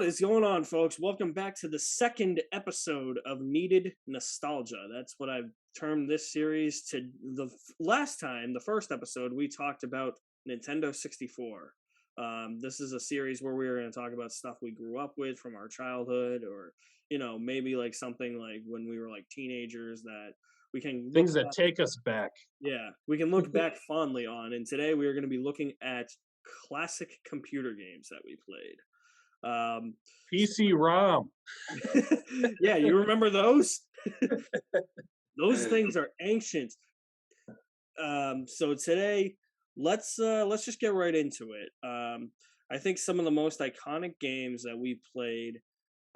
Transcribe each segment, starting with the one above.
What is going on, folks? Welcome back to the second episode of Needed Nostalgia. That's what I've termed this series. To last time, the first episode, we talked about Nintendo 64. This is a series where we're going to talk about stuff we grew up with from our childhood, or maybe like something like when we were like teenagers that we can look Things that back. take us back. Yeah, we can look back fondly on. And today we are going to be looking at classic computer games that we played. PC-ROM. Yeah, you remember those? Those things are ancient. So today, let's just get right into it. I think some of the most iconic games that we played,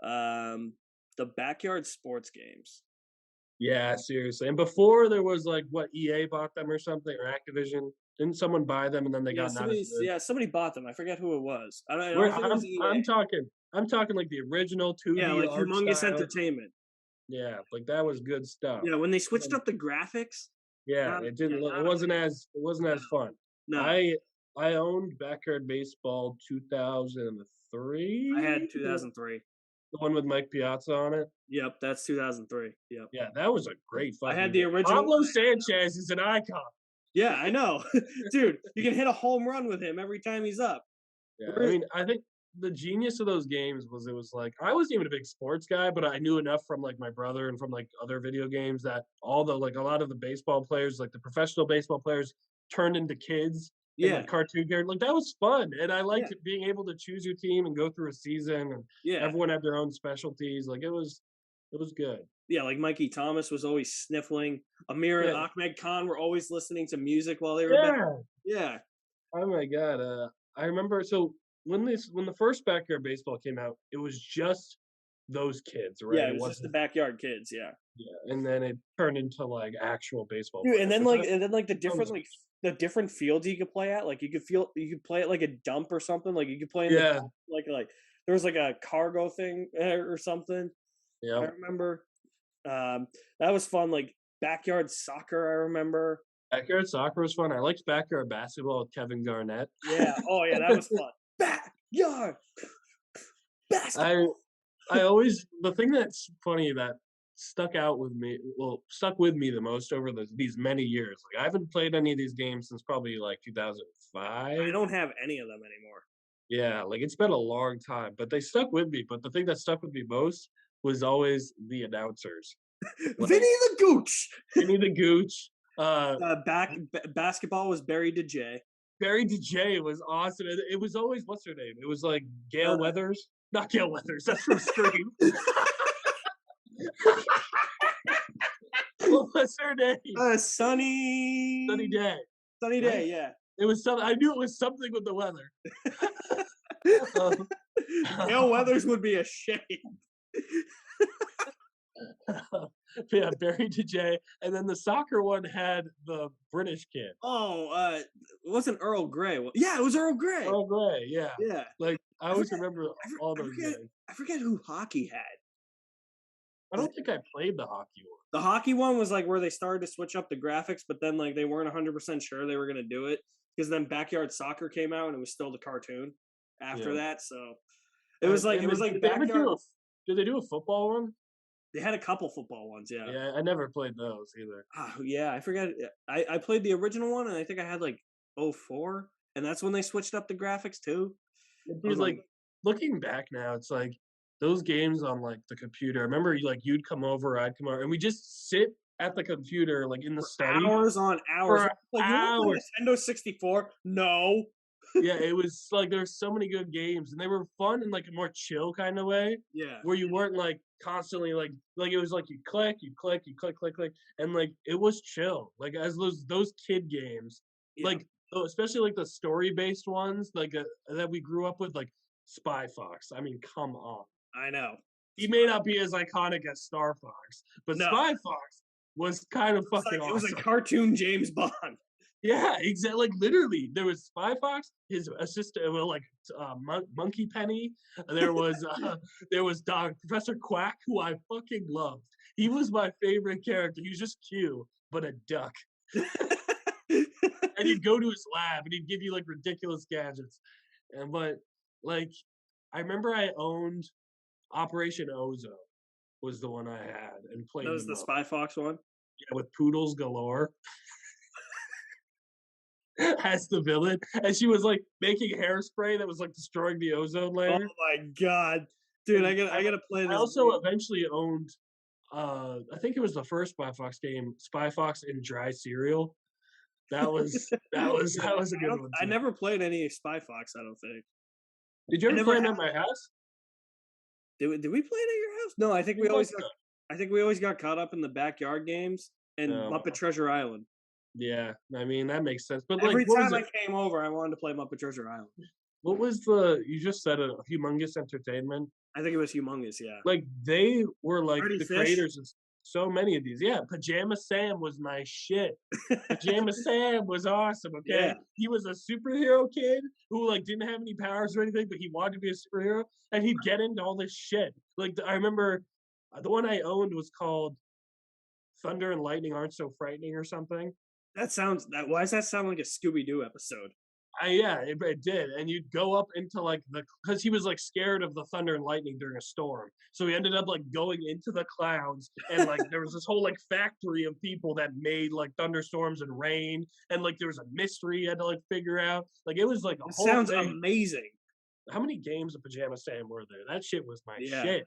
the backyard sports games. Yeah, seriously. And before there was like what EA bought them or something, or Activision. Didn't someone buy them and then they Yeah, got not as good? somebody bought them. I forget who it was. I Where don't think it was EA. I'm talking like the original Yeah, 2D like art Humongous style. Entertainment. Yeah, like that was good stuff. Yeah, when they And switched then, up the graphics, yeah, not it didn't look, not a fan. it wasn't as fun. No, I owned Backyard Baseball 2003, I had the 2003. one with Mike Piazza on it. Yep, that's 2003. Yep. Yeah, that was a great I had fucking the game. original Pablo one. Sanchez is an icon. Yeah, I know. Dude, you can hit a home run with him every time he's up. Yeah, I mean, I think the genius of those games was it was like I wasn't even a big sports guy, but I knew enough from like my brother and from like other video games that all the like a lot of the baseball players, like the professional baseball players, turned into kids and Yeah, like cartoon characters. Like that was fun, and I yeah, liked being able to choose your team and go through a season, and yeah, everyone had their own specialties. Like it was good. yeah. Like Mikey Thomas was always sniffling. Amir and Yeah, Ahmed Khan were always listening to music while they were back. yeah. Yeah, Oh my god. I remember so when the first Backyard Baseball came out, it was just those kids, right? yeah. It It was just the wasn't. backyard kids. Yeah, Yeah, and then it turned into like actual baseball dude. And players, then which like, I the thought different was fields you could play at. Like you could play at like a dump or something. Like you could play in the yeah, dump, like there was like a cargo thing or something. I yep. remember. That was fun. Like backyard soccer. I remember. Backyard soccer was fun. I liked backyard basketball with Kevin Garnett. Yeah. Oh yeah, that was fun. Backyard I basketball. I always the thing that's funny that stuck with me the most over these many years. Like I haven't played any of these games since probably like I 2005. don't have any of them anymore. Yeah, like it's been a long time, but they stuck with me. But the thing that stuck with me most was always the announcers. Vinny Like the Gooch. Vinny the Gooch, uh, Basketball was Barry DJ. Barry DJ was awesome. It was always what's her name? It was like Gail Uh, Weathers. Not Gail Weathers, that's from Scream. What was her name? Sunny Sunny Day, Sunny right? Day. Yeah. It was something I knew it was something with the weather. Um, Gail Weathers would be ashamed. yeah, Barry DJ. And then the soccer one had the British kid. Oh, it wasn't Earl Grey. Yeah, it was Earl Grey. Oh Gray, yeah. Yeah. Like I I always forget. remember all I those forget. names. I forget who hockey had. I don't think I played the hockey one. The hockey one was like where they started to switch up the graphics, but then like they weren't 100% sure they were going to do it because then Backyard Soccer came out and it was still the cartoon after Yeah. that. So it was like Did they ever Backyard. did they do a football one? They had a couple football ones, yeah. Yeah, I never played those either. Yeah, I forget. I played the original one and I think I had like '04, and that's when they switched up the graphics too. I was Dude, like, like looking back now, it's like those games on like the computer. I remember you'd come over, I'd come over, and we just sit at the computer like in the for study hours on hours. for Like, you want to play hours. Nintendo 64? No. Yeah, it was like there's so many good games, and they were fun in like a more chill kind of way, Yeah. where you weren't like constantly like it was like you click, and like it was chill. Like as those kid games, Yeah. like especially like the story based ones, like that we grew up with, like Spy Fox. I mean, come on. I know. He may not be as iconic as Star Fox, but No. Spy Fox was kind of fucking It was a awesome. cartoon James Bond. Yeah, exactly. Like literally, there was Spy Fox, his assistant, well, like Monkey Penny. There was Professor Quack, who I fucking loved. He was my favorite character. He was just Q, but a duck. And you'd go to his lab, and he'd give you like ridiculous gadgets. And but like I remember I owned Operation Ozo was the one I had and That played the was the most. Spy Fox one. Yeah, with poodles galore as the villain, and she was like making hairspray that was like destroying the ozone Oh layer. my god, dude! And I gotta play I this also game. eventually owned I think it was the first Spy Fox game, Spy Fox in Dry Cereal. Yeah, That was a good one I too. never played any Spy Fox. I don't think. Did you I ever never play them had. at my house? Did we play it at your house? No, I think You we always must got. have. I think we always got caught up in the backyard games and Muppet No. Treasure Island. Yeah, I mean that makes sense. But like, Every what was time I it? came over, I wanted to play Muppet Treasure Island. What was the? You just said a humongous entertainment. I think it was humongous. Yeah, Like they were like Freddy the Fish. creators of so many of these. Yeah, Pajama Sam was my shit. Pajama Sam was awesome. Yeah, Okay, he was a superhero kid who like didn't have any powers or anything, but he wanted to be a superhero, and he'd get into all this shit. Like I remember, the one I owned was called Thunder and Lightning Aren't So Frightening or something. that sounds. That why does that sound like a Scooby Doo episode? Yeah, it did, and you'd go up into like the because he was like scared of the thunder and lightning during a storm, so he ended up like going into the clouds, and like there was this whole like factory of people that made like thunderstorms and rain, and like there was a mystery you had to like figure out. Like it was like a It whole sounds thing. amazing. How many games of Pajama Sam were there? That shit was my Yeah. shit.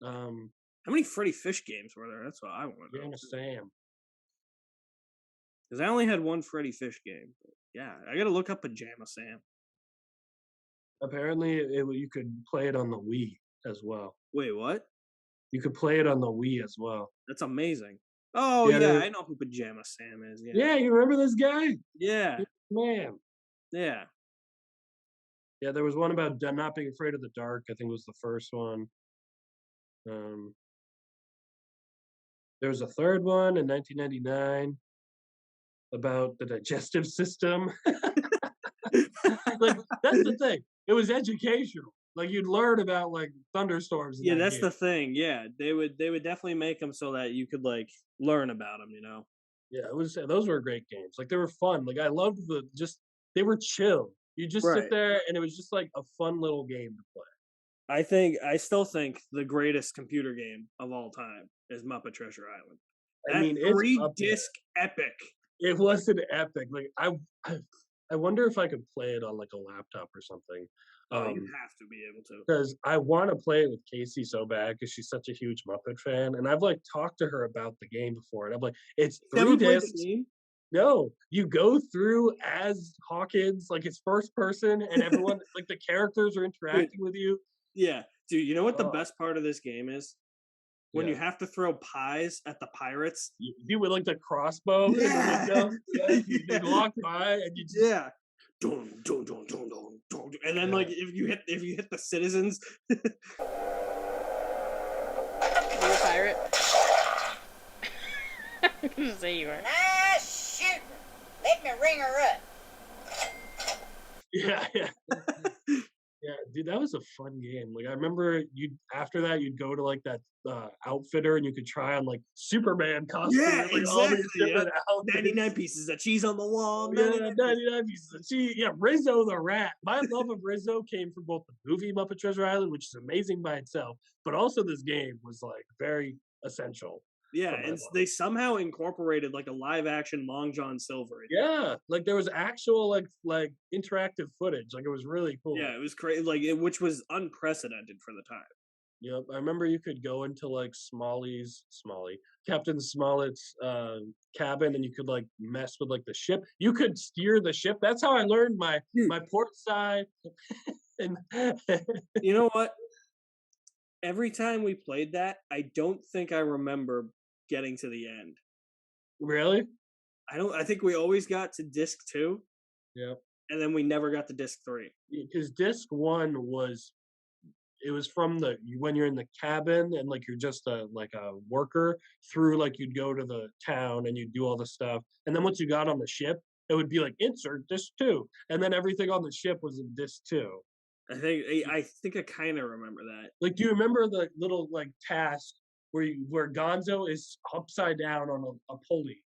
Um, How many Freddy Fish games were there? That's what I want to know. Pajama Sam. Because I only had one Freddy Fish game. But yeah, I gotta look up Pajama Sam. Apparently, you could play it on the Wii as well. Wait, what? You could play it on the Wii as well. That's amazing. Oh Yeah, yeah, I know who Pajama Sam is. Yeah, yeah, you remember this guy? yeah, Man. yeah. Yeah, there was one about not being afraid of the dark. I think was the first one. Um, there was a third one in 1999 about the digestive system. Like that's the thing. It was educational. Like you'd learn about like thunderstorms in Yeah, that that's game. the thing. Yeah, they would definitely make them so that you could like learn about them. You know. Yeah, it was. Those were great games. Like they were fun. Like I loved they were chill. You just sit Right. there and it was just like a fun little game to play. I still think the greatest computer game of all time is Muppet Treasure Island. I That mean, it's up there. 3-disc epic. It was an epic. Like I wonder if I could play it on like a laptop or something. Oh, you have to be able to. Because I want to play it with Casey so bad because she's such a huge Muppet fan, and I've like talked to her about the game before, and I'm like, it's Never three played the discs. game. No, you go through as Hawkins, like it's first person, and everyone like the characters are interacting with you. Yeah, dude. You know what the Oh, best part of this game is? When you yeah, have to throw pies at the pirates. you with like the crossbow Yeah. in the window. Yeah, you Yeah. walk by and you just Yeah. Dun, dun, dun, dun, dun, dun. And then yeah. like if you hit the citizens, You a pirate? I'm gonna say you are. Nice shooting. Let me ring her up. Yeah, yeah. Yeah, dude, that was a fun game. Like I remember you after that you'd go to like that outfitter and you could try on like Superman costumes, Yeah, like all these exactly, different outfits. 99 pieces of cheese on the wall. Yeah, 99 99 pieces of cheese. Yeah, Rizzo the Rat. My love of Rizzo came from both the movie Muppet Treasure Island, which is amazing by itself, but also this game was like very essential. Yeah, for my and love. they somehow incorporated like a live action Long John Silver. Yeah, like there was actual like interactive footage. Like it was really cool. Yeah, it was crazy. Like which was unprecedented for the time. Yep, I remember you could go into like Captain Smollett's cabin, and you could like mess with like the ship. You could steer the ship. That's how I learned Dude. my port side. And You know what? Every time we played that, I don't think I remember getting to the end. really, I think we always got to disc 2, yeah, and then we never got to disc 3. because disc one was it was from when you're in the cabin and like you're just a worker through like you'd go to the town and you'd do all the stuff, and then once you got on the ship, it would be like insert disc 2, and then everything on the ship was in disc 2. I think I kind of remember that. Like, do you remember the little like task where Gonzo is upside down on a pulley,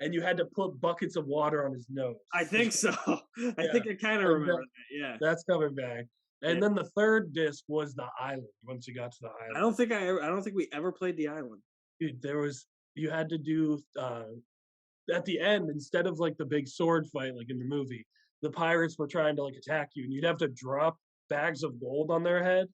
and you had to put buckets of water on his nose? I think so. I Yeah. think I kind of Like remember that. Yeah. That's coming back. And Yeah. then the third disc was the island. Once you got to the island, I don't think we ever played the island. dude, you had to do at the end, instead of like the big sword fight like in the movie, the pirates were trying to like attack you, and you'd have to drop bags of gold on their head,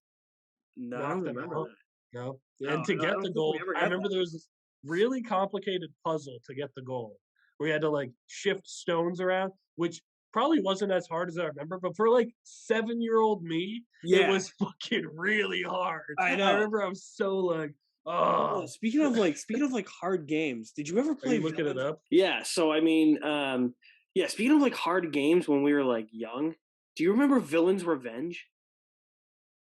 No, I knock don't them remember out. that. No, No, and to I get don't the think we gold, ever I had remember that. there was this really complicated puzzle to get the gold, where you had to like shift stones around, which probably wasn't as hard as I remember, but for like 7-year-old me, it Yeah, was fucking really hard. I I know. remember I was so like, Oh, oh, speaking of like hard games, did you ever are play you looking it Villains? up? Yeah, so I mean, yeah, speaking of like hard games when we were like young, do you remember Villain's Revenge?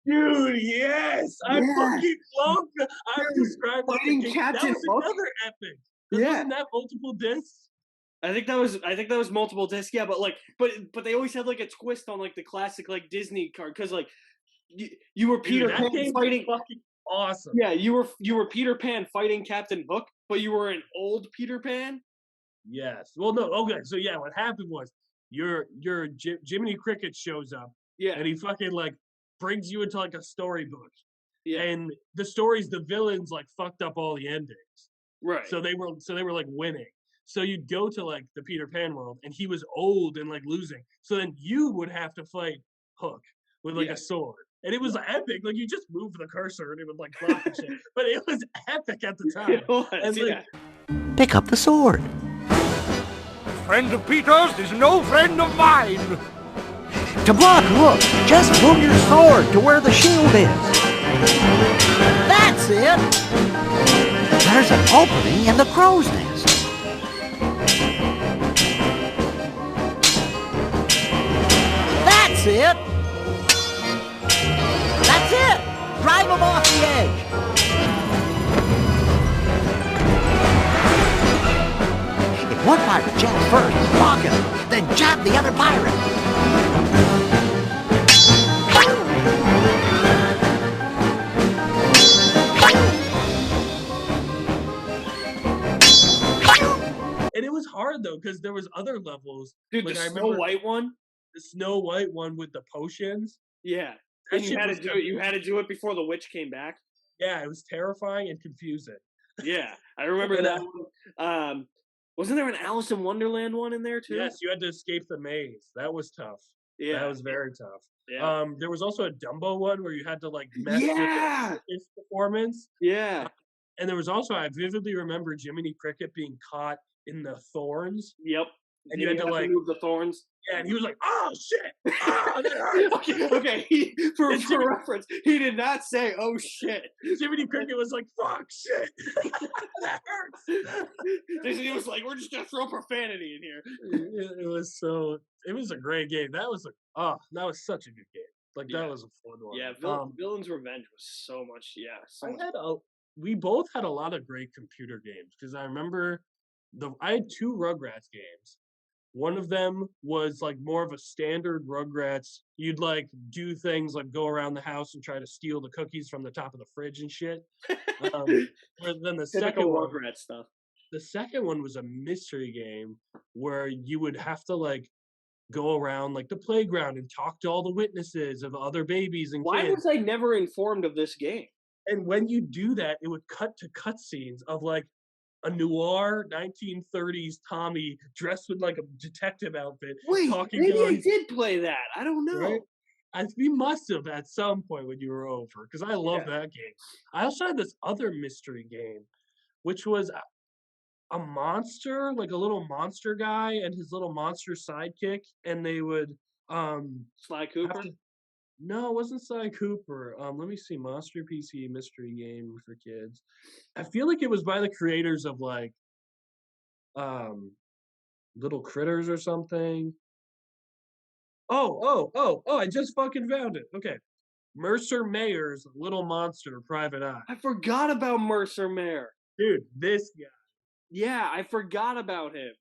Dude, yes, I Yeah. fucking love that. I've Dude, described it. fighting That Captain was Hook? another epic. 'Cause Yeah. wasn't that multiple discs? I think that was multiple discs, yeah, but they always had like a twist on like the classic like Disney card because like you were Peter Dude, that Pan game's fighting. fucking awesome. Yeah, you were Peter Pan fighting Captain Hook, but you were an old Peter Pan. Yes. Well, no. Okay. So yeah, what happened was Jiminy Cricket shows up Yeah, and he fucking like brings you into like a storybook, yeah, and the stories, the villains like fucked up all the endings, right. so they were like winning. So you'd go to like the Peter Pan world, and he was old and like losing. So then you would have to fight Hook with like Yeah. a sword, and it was epic. Like you just move the cursor and it would like block and shit. But it was epic at the time. It was, And like, yeah. Pick up the sword. Friend of Peter's is no friend of mine. To block Hook, just move your sword to where the shield is. That's it. There's an opening in the crow's nest. That's it. That's it. Drive him off the edge. If one pirate jabs first, block him, then jab the other pirate. and it was hard though because there was other levels. Dude, Like, the I Snow remember White one. the Snow White one with the potions. Yeah, That and you shit had to was do it. You had to do it before the witch came back. Yeah, it was terrifying and confusing. Yeah, I remember And, that one. Wasn't there an Alice in Wonderland one in there too? Yes, you had to escape the maze. That was tough. Yeah. That was very tough. Yeah. There was also a Dumbo one where you had to like mess Yeah. with his performance. Yeah. And there was also, I vividly remember Jiminy Cricket being caught in the thorns. Yep. And you had to, have like- move the thorns. Yeah, and he was like, "Oh shit! Oh, that hurts." okay. For reference, he did not say, "Oh shit." Jiminy Cricket was like, "Fuck shit, that hurts." He was like, "We're just gonna throw profanity in here." It was a great game. That was such a good game. Like Yeah. that was a fun one. Yeah, Villain's Revenge was so much. Yeah, so much. We both had a lot of great computer games because I remember I had 2 Rugrats games. One of them was like more of a standard Rugrats. You'd like do things like go around the house and try to steal the cookies from the top of the fridge and shit. Where then the second Typical one, Rugrats stuff. the second one was a mystery game where you would have to like go around like the playground and talk to all the witnesses of other babies and Why kids. was I never informed of this game? And when you do that, it would cut to cutscenes of like a noir 1930s Tommy dressed with like a detective outfit. Wait, talking maybe to I him, did play that. I don't know. right? We must have at some point when you were over because I love that game. I also had this other mystery game, which was a monster, like a little monster guy and his little monster sidekick, and they would Sly have Cooper. to- No, it wasn't Sly Cooper. Let me see. Monster PC mystery game for kids. I feel like it was by the creators of like Little Critters or something. Oh, I just fucking found it. Okay. Mercer Mayer's Little Monster Private Eye. I forgot about Mercer Mayer. Dude, this guy. Yeah, I forgot about him.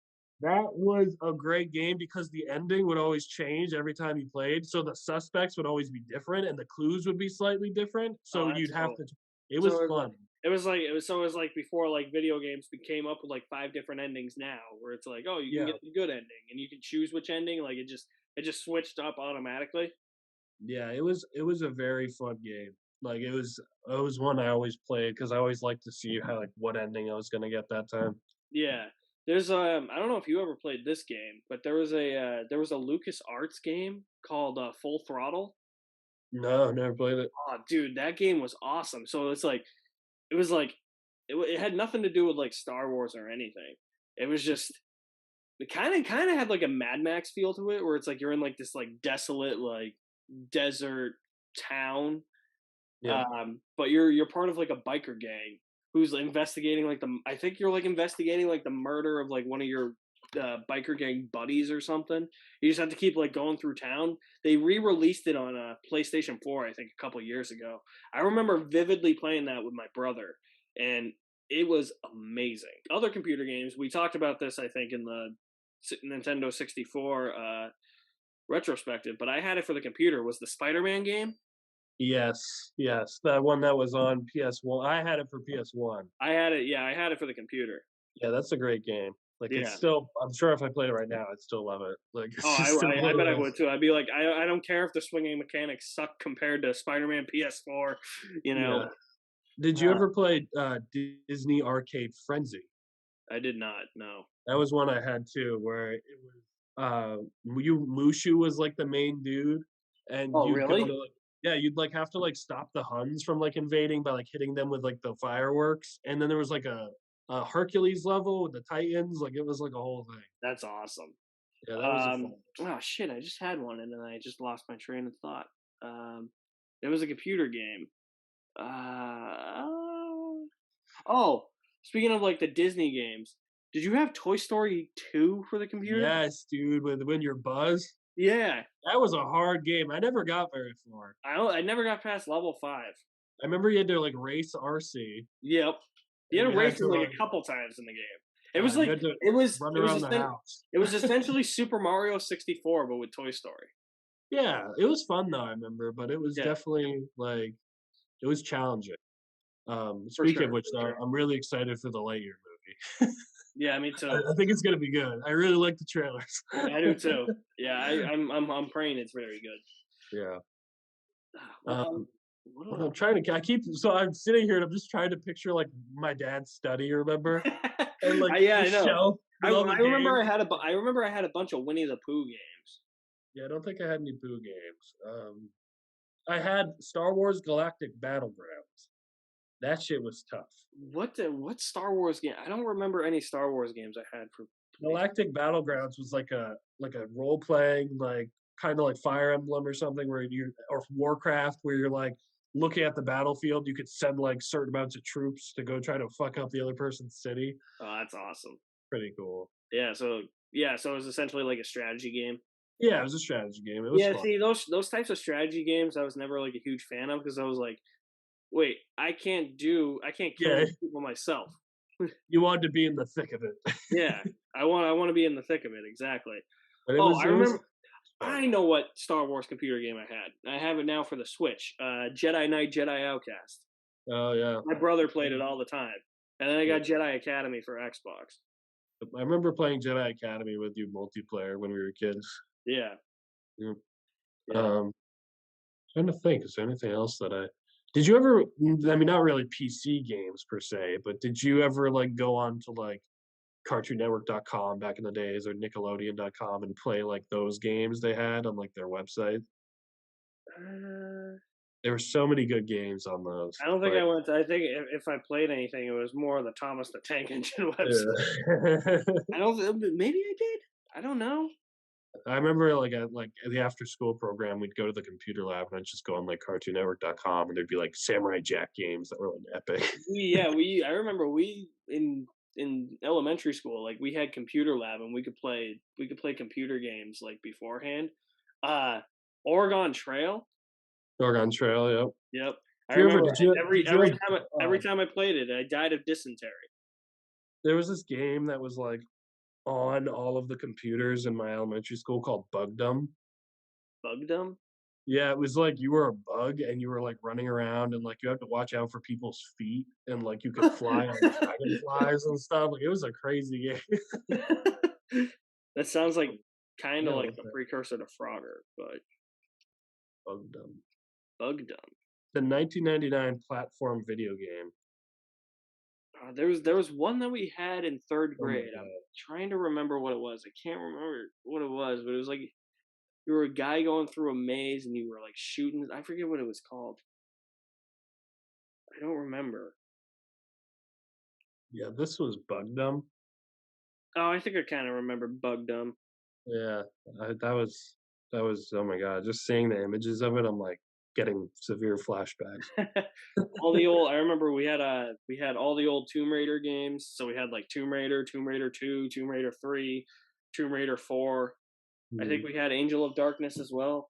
That was a great game because the ending would always change every time you played. So the suspects would always be different and the clues would be slightly different. So that's you'd have cool. to. It was So fun. It was like before like video games came up with like 5 different endings now, where it's like, oh, you can Yeah. get the good ending and you can choose which ending. Like it just switched up automatically. Yeah, it was a very fun game. Like it was one I always played because I always liked to see how like what ending I was gonna get that time. Yeah. There's I don't know if you ever played this game, but there was a Lucas Arts game called Full Throttle. No, never played it. Oh, dude, that game was awesome. So it's like it was like it had nothing to do with like Star Wars or anything. It was just it kind of had like a Mad Max feel to it, where it's like you're in like this like desolate like desert town, Yeah. but you're part of like a biker gang who's investigating like the I think you're like investigating like the murder of like one of your biker gang buddies or something. You just have to keep like going through town. They re-released it on PlayStation 4, I think, a couple years ago. I remember vividly playing that with my brother, and it was amazing. Other computer games, we talked about this, I think, in the Nintendo 64 retrospective, but I had it for the computer. Was the Spider-Man game? Yes, yes, that one that was on PS1. I had it for PS1. I had it. Yeah, I had it for the computer. Yeah, that's a great game. Like it's Yeah. still, I'm sure if I played it right now, I'd still love it. Like, it's Oh, just still I one bet of I those- would too. I'd be like, I don't care if the swinging mechanics suck compared to Spider-Man PS4. You know, Yeah. Did you Uh, ever play Disney Arcade Frenzy? I did not. No. That was one I had too, where it was Mushu was like the main dude, and Oh, you'd really? go to like, yeah, you'd like have to like stop the Huns from like invading by like hitting them with like the fireworks, and then there was like a Hercules level with the Titans, like it was like a whole thing. That's awesome. Yeah, that was a fun. Oh shit! I just had one and then I just lost my train of thought. It was a computer game. Oh, speaking of like the Disney games, did you have Toy Story 2 for the computer? Yes, dude, with when you're Buzz, Yeah. that was a hard game. I never got very far. I never got past level 5. I remember you had to like race RC. Yep. You had And to you had race to, him like like- a couple times in the game. It was you like had to it was run it was around the essen- house. it was essentially Super Mario 64 but with Toy Story. Yeah, it was fun though, I remember, but it was Yeah. definitely like it was challenging. For Speaking sure, of which, for though, sure. I'm really excited for the Lightyear movie. Yeah, me too. I think it's gonna be good. I really like the trailers. I do too. Yeah, I'm praying it's very good. Yeah. What Well, else? I'm trying to. I keep. So I'm sitting here and I'm just trying to picture like my dad's study. Remember? And like Yeah, I the know. shelf I, with all the I remember games. I remember I had a bunch of Winnie the Pooh games. Yeah, I don't think I had any Boo games. I had Star Wars Galactic Battlegrounds. That shit was tough. What Star Wars game? I don't remember any Star Wars games I had for. Galactic Battlegrounds was like a role playing like kind of like Fire Emblem or something where you or Warcraft where you're like looking at the battlefield. You could send like certain amounts of troops to go try to fuck up the other person's city. Oh, that's awesome. Pretty cool. Yeah, so it was essentially like a strategy game. Yeah, it was a strategy game. It was Yeah, fun. see those types of strategy games I was never like a huge fan of because I was like, wait, I can't kill Yeah. these people myself. You wanted to be in the thick of it. Yeah, I want to be in the thick of it exactly. But it Oh, was, I it was- remember. I know what Star Wars computer game I had. I have it now for the Switch. Jedi Knight, Jedi Outcast. Oh yeah, My brother played it all the time, and then I got Jedi Academy for Xbox. I remember playing Jedi Academy with you multiplayer when we were kids. Yeah. Yep. Yeah. Trying to think, is there anything else that I did you ever? I mean, not really PC games per se, but did you ever like go on to like CartoonNetwork.com back in the days or Nickelodeon.com and play like those games they had on like their website? There were so many good games on those. I don't think like- I went. I think if I played anything, it was more the Thomas the Tank Engine website. Yeah. I don't. Maybe I did. I don't know. I remember like at the after school program, we'd go to the computer lab and I'd just go on like CartoonNetwork.com and there'd be like Samurai Jack games that were like epic. I remember in elementary school, like we had computer lab and we could play computer games like beforehand. Oregon Trail. Oregon Trail, yep. Yep. I Did you ever- remember did you- every did you every ever- time every time I played it, I died of dysentery. There was this game that was like on all of the computers in my elementary school called Bugdom. Bugdom. Yeah, it was like you were a bug and you were like running around and like you have to watch out for people's feet and like you could fly on dragonflies and stuff. Like it was a crazy game. That sounds like kind of Yeah, like the okay. precursor to Frogger, but Bugdom. Bugdom. The 1999 platform video game. There was one that we had in third Oh my grade. I'm God. trying to remember what it was. I can't remember what it was, but it was like you were a guy going through a maze and you were like shooting. I forget what it was called. I don't remember. Yeah, this was Bugdom. Oh, I think I kind of remember Bugdom. Yeah, that was oh my God, just seeing the images of it, I'm like getting severe flashbacks. All the old. I remember we had all the old Tomb Raider games. So we had like Tomb Raider, Tomb Raider 2, Tomb Raider 3, Tomb Raider 4. I think we had Angel of Darkness as well,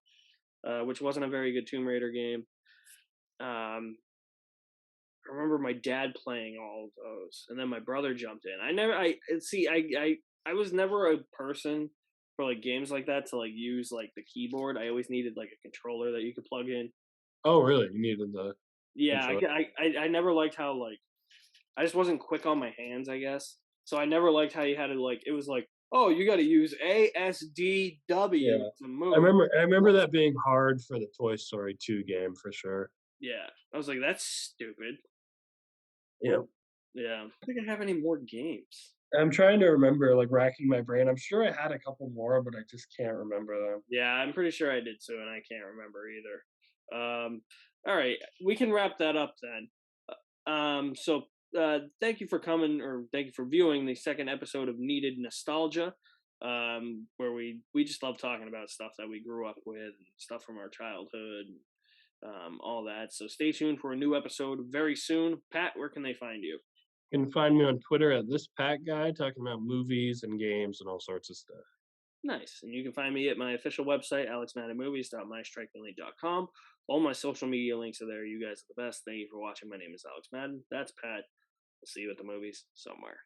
which wasn't a very good Tomb Raider game. I remember my dad playing all of those, and then my brother jumped in. I was never a person for like games like that to like use like the keyboard. I always needed like a controller that you could plug in. Oh, really? You needed the Yeah, controller? I never liked how like I just wasn't quick on my hands, I guess. So I never liked how you had to like it was like, oh, you got to use ASDW Yeah. to move. I remember that being hard for the Toy Story 2 game for sure. Yeah, I was like, that's stupid. Yeah. Yeah, I don't think I have any more games. I'm trying to remember, like racking my brain. I'm sure I had a couple more, but I just can't remember them. Yeah, I'm pretty sure I did too, and I can't remember either. All right, we can wrap that up then. So thank you for coming, or thank you for viewing the second episode of Needed Nostalgia, where we just love talking about stuff that we grew up with and stuff from our childhood, all that. So stay tuned for a new episode very soon. Pat, where can they find you? You can find me on Twitter at this Pat guy talking about movies and games and all sorts of stuff. Nice. And you can find me at my official website, alexmaddenmovies.mystrikeminley.com. All my social media links are there. You guys are the best. Thank you for watching. My name is Alex Madden. That's Pat. We'll see you at the movies somewhere.